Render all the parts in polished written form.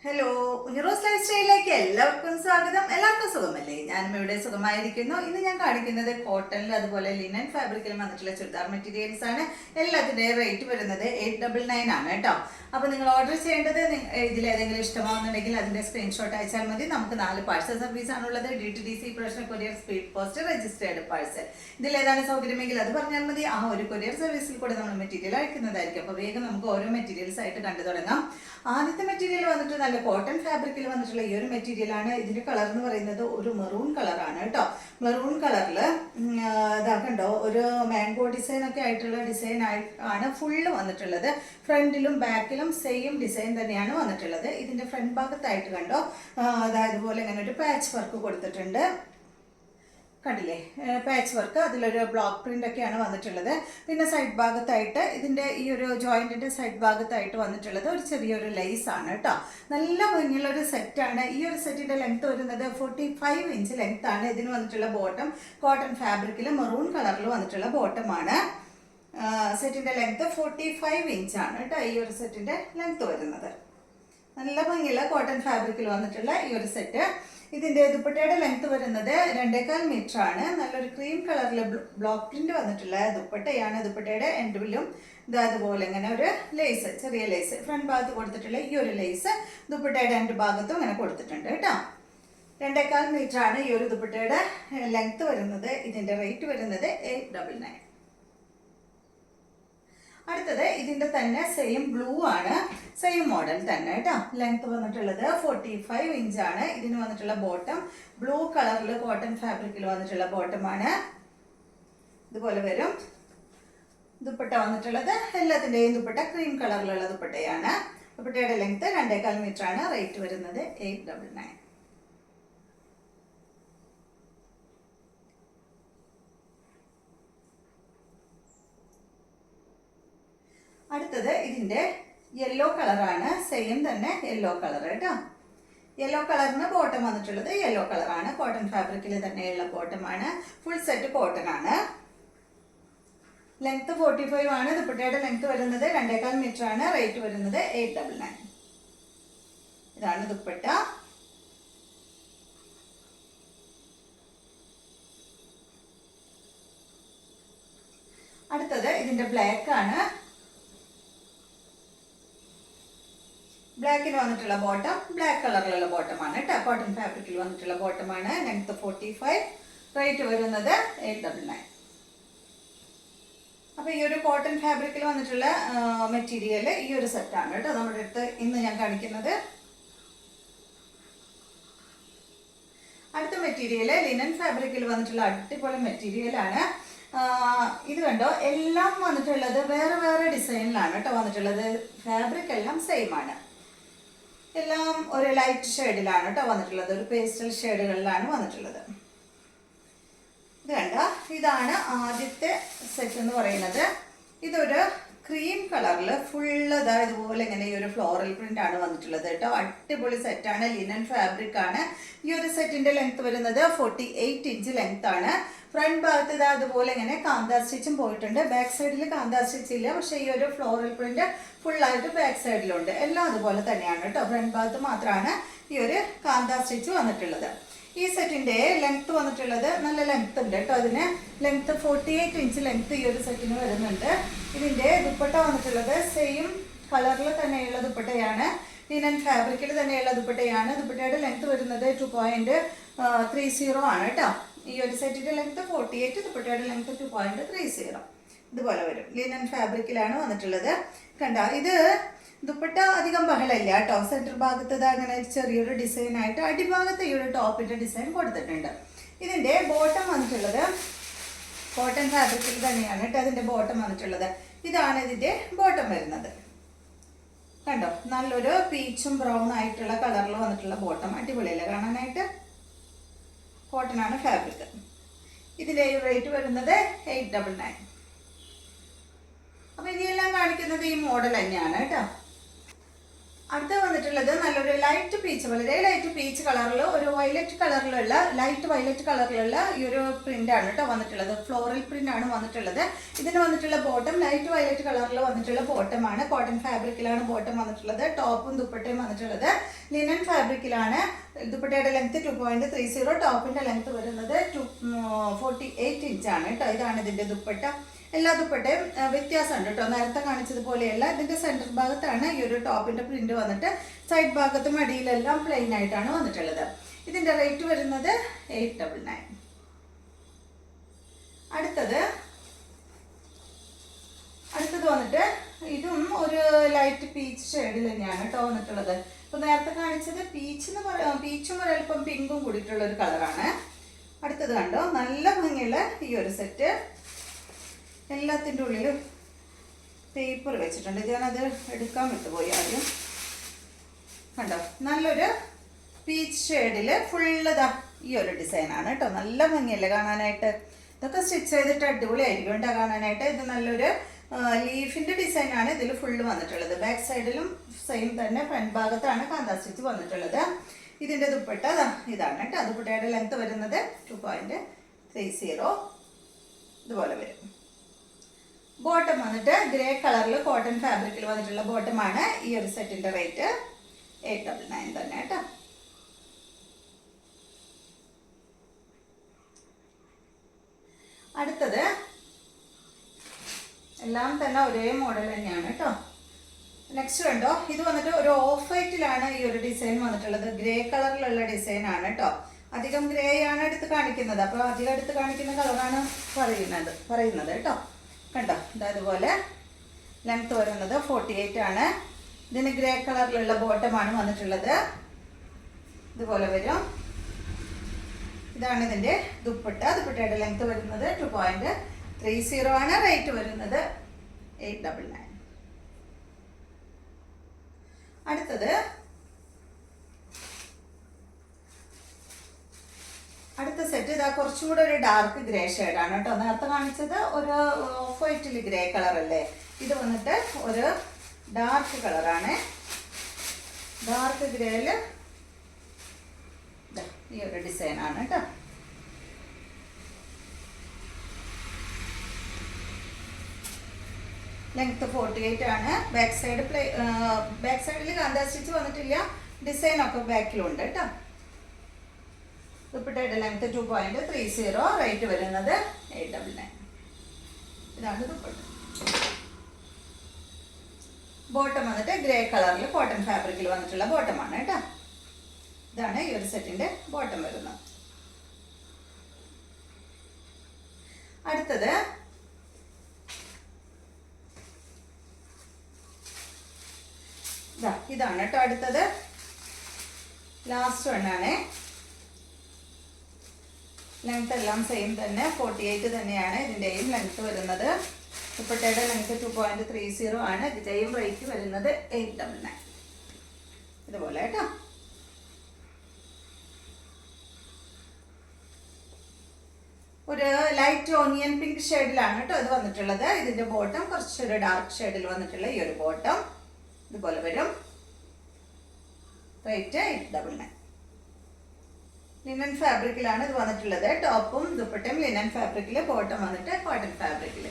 Hello, ഉനിറോസ് life സ്റ്റൈലിലേക്ക് എല്ലാവർക്കും സ്വാഗതം. എല്ലാവർക്കും സുഖമല്ലേ? ഞാനും ഇവിടെ സുഖമായിരിക്കുന്നു. ഇന്ന് ഞാൻ കാണിക്കുന്നത് കോട്ടണിൽ അതുപോലെ ലിനൻ ഫാബ്രിക്കിലും വന്നിട്ടുള്ള ചുരിദാർ മെറ്റീരിയൽസ് ആണ്. എല്ലാത്തിൻ്റെയും റേറ്റ് വരുന്നത് 899 ആണ് കേട്ടോ. അപ്പോൾ നിങ്ങൾ ഓർഡർ ചെയ്യേണ്ടത് ഇതിലേതെങ്കിലും ഇഷ്ടമാവുന്നുണ്ടെങ്കിൽ അതിൻ്റെ സ്ക്രീൻഷോട്ട് അയച്ചാൽ മതി. നമുക്ക് 4 പാഴ്സൽ സർവീസ് ആണുള്ളത്. DTDC, professional courier, speed post, registered parcel. ഇതിലേതാണ് സൗകര്യമെങ്കിൽ അത് പറഞ്ഞാൽ മതി. ആ ഒരു കൊറിയർ സർവീസിൽ കൂടെ നമ്മൾ മെറ്റീരിയൽ അയക്കുന്നതായിരിക്കും. അപ്പോൾ വേഗം നമുക്ക് ഓരോ മെറ്റീരിയൽസ് ആയിട്ട് കണ്ടു തുടങ്ങാം. ആദ്യത്തെ മെറ്റീരിയൽ വന്നിട്ട് നല്ല കോട്ടൺ ഫാബ്രിക്കിൽ വന്നിട്ടുള്ള ഈ ഒരു മെറ്റീരിയൽ ആണ്. ഇതിന്റെ കളർ എന്ന് പറയുന്നത് ഒരു മെറൂൺ കളറാണ് കേട്ടോ. മെറൂൺ കളറിൽ ഇതാക്കണ്ടോ ഒരു മാംഗോ ഡിസൈൻ ഒക്കെ ആയിട്ടുള്ള ഡിസൈൻ ആണ് ഫുള്ള് വന്നിട്ടുള്ളത്. ഫ്രണ്ടിലും ബാക്കിലും സെയിം ഡിസൈൻ തന്നെയാണ് വന്നിട്ടുള്ളത്. ഇതിന്റെ ഫ്രണ്ട് ഭാഗത്തായിട്ട് കണ്ടോ അതായത് പോലെ ഇങ്ങനെ ഒരു പാച്ച് വർക്ക് കൊടുത്തിട്ടുണ്ട്. കണ്ടില്ലേ, പാച്ച് വർക്ക്, അതിലൊരു ബ്ലോക്ക് പ്രിന്റ് ഒക്കെയാണ് വന്നിട്ടുള്ളത്. പിന്നെ സൈഡ് ഭാഗത്തായിട്ട് ഇതിന്റെ ഈ ഒരു ജോയിന്റിന്റെ സൈഡ് ഭാഗത്തായിട്ട് വന്നിട്ടുള്ളത് ഒരു ചെറിയൊരു ലേസ് ആണ് കേട്ടോ. നല്ല ഭംഗിയുള്ള ഒരു സെറ്റാണ്. ഈ ഒരു സെറ്റിന്റെ ലെങ്ത് വരുന്നത് 45 ഇഞ്ച് ലെങ്ത് ആണ്. ഇതിന് വന്നിട്ടുള്ള ബോട്ടം കോട്ടൺ ഫാബ്രിക്കിൽ മെറൂൺ കളറിൽ വന്നിട്ടുള്ള ബോട്ടമാണ്. സെറ്റിന്റെ ലെങ്ത് 45 ഇഞ്ചാണ് കേട്ടോ. ഈ ഒരു സെറ്റിന്റെ ലെങ്ത് വരുന്നത് നല്ല ഭംഗിയുള്ള കോട്ടൺ ഫാബ്രിക്കിൽ വന്നിട്ടുള്ള ഈ ഒരു സെറ്റ്. ഇതിന്റെ ദുപ്പട്ടയുടെ ലെങ്ത് വരുന്നത് 2.25 മീറ്റർ ആണ്. നല്ലൊരു ക്രീം കളറിൽ ബ്ലോക്ക് പ്രിന്റ് വന്നിട്ടുള്ള ദുപ്പട്ടയാണ്. ദുപ്പട്ടയുടെ എൻഡിലും അതുപോലെ ഇങ്ങനെ ഒരു ലേസ്, ചെറിയ ലേസ് ഫ്രണ്ട് ഭാഗത്ത് കൊടുത്തിട്ടുള്ള ഈ ഒരു ലേസ് ദുപ്പട്ടയുടെ എൻഡ് ഭാഗത്തും ഇങ്ങനെ കൊടുത്തിട്ടുണ്ട് കേട്ടോ. 2.25 മീറ്റർ ആണ് ഈ ഒരു ദുപ്പട്ടയുടെ ലെങ്ത് വരുന്നത്. ഇതിന്റെ റേറ്റ് വരുന്നത് 899. അടുത്തത് ഇതിന്റെ തന്നെ സെയിം ബ്ലൂ ആണ്, സെയിം മോഡൽ തന്നെ കേട്ടോ. ലെങ്ത് വന്നിട്ടുള്ളത് 45 ഇഞ്ചാണ്. ഇതിന് വന്നിട്ടുള്ള ബോട്ടം ബ്ലൂ കളറിൽ കോട്ടൺ ഫാബ്രിക്കിൽ വന്നിട്ടുള്ള ബോട്ടമാണ്. ഇതുപോലെ വരും. ദുപ്പട്ട വന്നിട്ടുള്ളത് എല്ലാത്തിന്റെയും ദുപ്പട്ട ക്രീം കളറിലുള്ള ദുപ്പട്ടയാണ്. ദുപ്പട്ടയുടെ ലെങ്ത് 2.25 മീറ്റർ ആണ്. റേറ്റ് വരുന്നത് 899. അടുത്തത് ഇതിന്റെ യെല്ലോ കളറാണ്. സെയിം തന്നെ യെല്ലോ കളർ കേട്ടോ. യെല്ലോ കളറിന് ബോട്ടം വന്നിട്ടുള്ളത് യെല്ലോ കളറാണ്. കോട്ടൺ ഫാബ്രിക്കിൽ തന്നെയുള്ള ബോട്ടമാണ്. ഫുൾ സെറ്റ് കോട്ടൺ ആണ്. ലെങ്ത് 45 ആണ്. ദുപ്പട്ടയുടെ ലെങ്ത് വരുന്നത് 2.25 മീറ്റർ ആണ്. റേറ്റ് വരുന്നത് 899. ഇതാണ് ദുപ്പട്ട. അടുത്തത് ഇതിന്റെ ബ്ലാക്ക് ആണ്. ബ്ലാക്കിന് വന്നിട്ടുള്ള ബോട്ടം ബ്ലാക്ക് കളറിലുള്ള ബോട്ടമാണ് കേട്ടോ. കോട്ടൺ ഫാബ്രിക്കിൽ വന്നിട്ടുള്ള ബോട്ടമാണ്. ലെങ്ത് 45. റേറ്റ് വരുന്നത് 899. അപ്പൊ ഈ ഒരു കോട്ടൺ ഫാബ്രിക്കിൽ വന്നിട്ടുള്ള മെറ്റീരിയൽ ഈ ഒരു സെറ്റാണ് കേട്ടോ നമ്മുടെ അടുത്ത് ഇന്ന് ഞാൻ കാണിക്കുന്നത്. അടുത്ത മെറ്റീരിയൽ ലിനൻ ഫാബ്രിക്കിൽ വന്നിട്ടുള്ള അടിപൊളി മെറ്റീരിയലാണ്. ഇത് കണ്ടോ, എല്ലാം വന്നിട്ടുള്ളത് വേറെ വേറെ ഡിസൈനിലാണ് കേട്ടോ വന്നിട്ടുള്ളത്. ഫാബ്രിക് എല്ലാം സെയിം ആണ്. എല്ലാം ഒരു ലൈറ്റ് ഷെയ്ഡിലാണ് കേട്ടോ വന്നിട്ടുള്ളത്. ഒരു പേസ്റ്റൽ ഷെയ്ഡുകളിലാണ് വന്നിട്ടുള്ളത്. ഇത് കണ്ടോ, ഇതാണ് ആദ്യത്തെ സെറ്റ് എന്ന് പറയുന്നത്. ഇതൊരു ക്രീം കളറിൽ ഫുള്ള് ഇതുപോലെ ഇങ്ങനെ ഈ ഒരു ഫ്ലോറൽ പ്രിന്റ് ആണ് വന്നിട്ടുള്ളത് കേട്ടോ. അടിപൊളി സെറ്റാണ്. ലിനൻ ഫാബ്രിക് ആണ്. ഈ ഒരു സെറ്റിന്റെ ലെങ്ത് വരുന്നത് 48 ഇഞ്ച് ലെങ്ത് ആണ്. ഫ്രണ്ട് ഭാഗത്ത് അതുപോലെ ഇങ്ങനെ കാന്താ സ്റ്റിച്ചും പോയിട്ടുണ്ട്. ബാക്ക് സൈഡിൽ കാന്താ സ്റ്റിച്ച് ഇല്ല, പക്ഷേ ഈ ഒരു ഫ്ലോറൽ പ്രിന്റ് ഫുള്ളായിട്ട് ബാക്ക് സൈഡിലുണ്ട്. എല്ലാം അതുപോലെ തന്നെയാണ് കേട്ടോ. ഫ്രണ്ട് ഭാഗത്ത് മാത്രമാണ് ഈ ഒരു കാന്താ സ്റ്റിച്ച് വന്നിട്ടുള്ളത്. ഈ സെറ്റിന്റെ ലെങ്ത് വന്നിട്ടുള്ളത് നല്ല ലെങ്ത് ഉണ്ട് കേട്ടോ. അതിന് ലെങ്ത് 48 ഇഞ്ച് ലെങ്ത് ഈ ഒരു സെറ്റിന് വരുന്നുണ്ട്. ഇതിന്റെ ദുപ്പട്ട വന്നിട്ടുള്ളത് സെയിം കളറിൽ തന്നെയുള്ള ദുപ്പട്ടയാണ്. ലിനൻ ഫാബ്രിക്കിൽ തന്നെയുള്ള ദുപ്പട്ടയാണ്. ദുപ്പട്ടയുടെ ലെങ്ത് വരുന്നത് 2.30 ആണ് കേട്ടോ. ഈ ഒരു സെറ്റിന്റെ ലെങ്ത് 48, ദുപ്പട്ടയുടെ ലെങ്ത് 2.30. ഇതുപോലെ വരും. ലിനൻ ഫാബ്രിക്കിലാണ് വന്നിട്ടുള്ളത്. കണ്ടോ, ഇത് ദുപ്പട്ട അധികം ബഹളമില്ല കേട്ടോ. സെന്റർ ഭാഗത്ത് അങ്ങനെ ചെറിയൊരു ഡിസൈൻ ആയിട്ട് അടിഭാഗത്ത് ഈ ഒരു ടോപ്പിന്റെ ഡിസൈൻ കൊടുത്തിട്ടുണ്ട്. ഇതിന്റെ ബോട്ടം വന്നിട്ടുള്ളത് കോട്ടൺ ഫാബ്രിക്കിൽ തന്നെയാണ് കേട്ടോ. അതിന്റെ ബോട്ടം വന്നിട്ടുള്ളത് ഇതാണ്. ഇതിന്റെ ബോട്ടം വരുന്നത് കണ്ടോ, നല്ലൊരു പീച്ചും ബ്രൗൺ ആയിട്ടുള്ള കളറിൽ വന്നിട്ടുള്ള ബോട്ടം. അടിപൊളിയല്ലേ കാണാനായിട്ട്. കോട്ടൺ ആണ് ഫാബ്രിക്. ഇതിന്റെ റേറ്റ് വരുന്നത് 899. അപ്പൊ ഇതെല്ലാം കാണിക്കുന്നത് ഈ മോഡൽ തന്നെയാണ് കേട്ടോ. അടുത്ത വന്നിട്ടുള്ളത് നല്ലൊരു ലൈറ്റ് പീച്ച്, വളരെ ലൈറ്റ് പീച്ച് കളറിൽ ഒരു വയലറ്റ് കളറിലുള്ള ലൈറ്റ് വയലറ്റ് കളറിലുള്ള ഈ ഒരു പ്രിന്റ് ആണ് കേട്ടോ വന്നിട്ടുള്ളത്. ഫ്ലോറൽ പ്രിന്റ് ആണ് വന്നിട്ടുള്ളത്. ഇതിന് വന്നിട്ടുള്ള ബോട്ടം ലൈറ്റ് വയലറ്റ് കളറിൽ വന്നിട്ടുള്ള ബോട്ടമാണ്. കോട്ടൺ ഫാബ്രിക്കിലാണ് ബോട്ടം വന്നിട്ടുള്ളത്. ടോപ്പും ദുപ്പട്ടയും വന്നിട്ടുള്ളത് ലിനൻ ഫാബ്രിക്കിലാണ്. ദുപ്പട്ടയുടെ ലെങ്ത് 2.30, ടോപ്പിന്റെ ലെങ്ത് വരുന്നത് 48 ഇഞ്ചാണ് കേട്ടോ. ഇതാണ് ഇതിന്റെ ദുപ്പട്ട. എല്ലാ ദുപ്പട്ടയും വ്യത്യാസമുണ്ട് കേട്ടോ. നേരത്തെ കാണിച്ചതുപോലെയല്ല. ഇതിന്റെ സെന്റർ ഭാഗത്താണ് ഈ ഒരു ടോപ്പിന്റെ പ്രിന്റ് വന്നിട്ട്, സൈഡ് ഭാഗത്തും അടിയിലെല്ലാം പ്ലെയിൻ ആയിട്ടാണ് വന്നിട്ടുള്ളത്. ഇതിന്റെ റേറ്റ് വരുന്നത് 899. അടുത്തത് വന്നിട്ട് ഇതും ഒരു ലൈറ്റ് പീച്ച് ഷെയ്ഡിൽ തന്നെയാണ് കേട്ടോ വന്നിട്ടുള്ളത്. ഇപ്പൊ നേരത്തെ കാണിച്ചത് പീച്ചും ഒരല്പം പിങ്കും കൂടിയിട്ടുള്ള ഒരു കളറാണ്. അടുത്തത് കണ്ടോ, നല്ല ഭംഗിയുള്ള ഈ ഒരു സെറ്റ്. എല്ലാത്തിൻ്റെ ഉള്ളിലും പേപ്പർ വെച്ചിട്ടുണ്ട്. ഞാനത് എടുക്കാൻ വിട്ടുപോയി ആദ്യം. കണ്ടോ, നല്ലൊരു പീച്ച് ഷെയ്ഡിൽ ഫുള്ളതാ ഈ ഒരു ഡിസൈനാണ് കേട്ടോ. നല്ല ഭംഗിയല്ലേ കാണാനായിട്ട്. ഇതൊക്കെ സ്റ്റിച്ച് ചെയ്തിട്ട് അടിപൊളിയായിരിക്കും കേട്ടോ കാണാനായിട്ട്. ഇത് നല്ലൊരു ലീഫിൻ്റെ ഡിസൈനാണ് ഇതിൽ ഫുള്ള് വന്നിട്ടുള്ളത്. ബാക്ക് സൈഡിലും സെയിം തന്നെ, ഫ്രണ്ട് ഭാഗത്താണ് കാന്താ സ്റ്റിച്ച് വന്നിട്ടുള്ളത്. ഇതിൻ്റെ ദുപ്പട്ട ഇതാണ് കേട്ടോ. ദുപ്പട്ടയുടെ ലെങ്ത് വരുന്നത് 2.30 ഇതുപോലെ വരും. ബോട്ടം വന്നിട്ട് ഗ്രേ കളറിൽ കോട്ടൺ ഫാബ്രിക്കിൽ വന്നിട്ടുള്ള ബോട്ടമാണ്. ഈ ഒരു സെറ്റിന്റെ റേറ്റ് 899 തന്നെ കേട്ടോ. അടുത്തത് എല്ലാം തന്നെ ഒരേ മോഡൽ തന്നെയാണ് കേട്ടോ. നെക്സ്റ്റ് കണ്ടോ, ഇത് വന്നിട്ട് ഒരു ഓഫ് വൈറ്റിലാണ് ഈ ഒരു ഡിസൈൻ വന്നിട്ടുള്ളത്. ഗ്രേ കളറിലുള്ള ഡിസൈൻ ആണ് കേട്ടോ. അധികം ഗ്രേ ആണ് എടുത്ത് കാണിക്കുന്നത്. അപ്പോൾ അധികം എടുത്ത് കാണിക്കുന്ന കളറാണ് പറയുന്നത് കേട്ടോ. കണ്ടോ, ഇതതുപോലെ ലെങ്ത് വരുന്നത് 48 ആണ്. ഇതിന് ഗ്രേ കളറിലുള്ള ബോട്ടമാണ് വന്നിട്ടുള്ളത്. ഇതുപോലെ വരും. ഇതാണ് ഇതിൻ്റെ ദുപ്പട്ട. ദുപ്പട്ടയുടെ ലെങ്ത് വരുന്നത് 2.30 ആണ്. റേറ്റ് വരുന്നത് 899. അടുത്ത സെറ്റ് ഇതാ കുറച്ചും കൂടെ ഒരു ഡാർക്ക് ഗ്രേ ഷെയ്ഡാണ് കേട്ടോ. നേരത്തെ കാണിച്ചത് ഒരു ഓഫ് വൈറ്റിൽ ഗ്രേ കളർ അല്ലേ. ഇത് വന്നിട്ട് ഒരു ഡാർക്ക് കളറാണ്. ഡാർക്ക് ഗ്രേയിൽ ഈ ഒരു ഡിസൈനാണ് കേട്ടോ. ലെങ്ത് 48 ആണ്. ബാക്ക് സൈഡിൽ കാന്താ സ്റ്റിച്ച് വന്നിട്ടില്ല. ഡിസൈനൊക്കെ ബാക്കിലുണ്ട് കേട്ടോ. ദുപ്പട്ടയുടെ ലെങ്ത് 2.30. റേറ്റ് വരുന്നത് 899. ഇതാണ് ദുപ്പട്ട. ബോട്ടം വന്നിട്ട് ഗ്രേ കളറിൽ കോട്ടൺ ഫാബ്രിക്കിൽ വന്നിട്ടുള്ള ബോട്ടമാണ് കേട്ടോ. ഇതാണ് ഈ ഒരു സെറ്റിന്റെ ബോട്ടം വരുന്നത്. അടുത്തത് ഇതാണ് കേട്ടോ. അടുത്തത് ലാസ്റ്റ് വണ്ണാണ്. ലെങ്ത് എല്ലാം സെയിം തന്നെ 48 തന്നെയാണ് ഇതിൻ്റെയും ലെങ്ത് വരുന്നത്. ദുപ്പട്ടയുടെ ലെങ്ത് 2.30 ആണ്. ഇതിൻ്റെയും റേറ്റ് വരുന്നത് 899. ഇതുപോലെ കേട്ടോ. ഒരു ലൈറ്റ് ഓണിയൻ പിങ്ക് ഷെയ്ഡിലാണ് കേട്ടോ ഇത് വന്നിട്ടുള്ളത്. ഇതിൻ്റെ ബോട്ടം കുറച്ചൊരു ഡാർക്ക് ഷെയ്ഡിൽ വന്നിട്ടുള്ള ഈ ഒരു ബോട്ടം ഇതുപോലെ വരും. റേറ്റ് 899. ലിനൻ ഫാബ്രിക്കിലാണ് ഇത് വന്നിട്ടുള്ളത്. ടോപ്പും ദുപ്പട്ടയും ലിനൻ ഫാബ്രിക്കിൽ, ബോട്ടം വന്നിട്ട് കോട്ടൺ ഫാബ്രിക്കിൽ.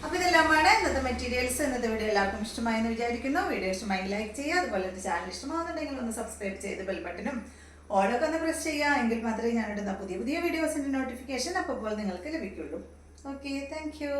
അപ്പോൾ ഇതെല്ലാമാണ് ഇന്നത്തെ മെറ്റീരിയൽസ്. ഇന്നത്തെ വീഡിയോ എല്ലാവർക്കും ഇഷ്ടമായെന്ന് വിചാരിക്കുന്നു. വീഡിയോ ഇഷ്ടമായി ലൈക്ക് ചെയ്യുക. അതുപോലെ എൻ്റെ ചാനൽ ഇഷ്ടമാകുന്നുണ്ടെങ്കിൽ ഒന്ന് സബ്സ്ക്രൈബ് ചെയ്ത് ബെൽ ബട്ടനും ഓളൊക്കെ ഒന്ന് പ്രസ് ചെയ്യുക. എങ്കിൽ മാത്രമേ ഞാനിടുന്ന പുതിയ വീഡിയോസിൻ്റെ നോട്ടിഫിക്കേഷൻ അപ്പോൾ നിങ്ങൾക്ക് ലഭിക്കുള്ളൂ. Okay, thank you.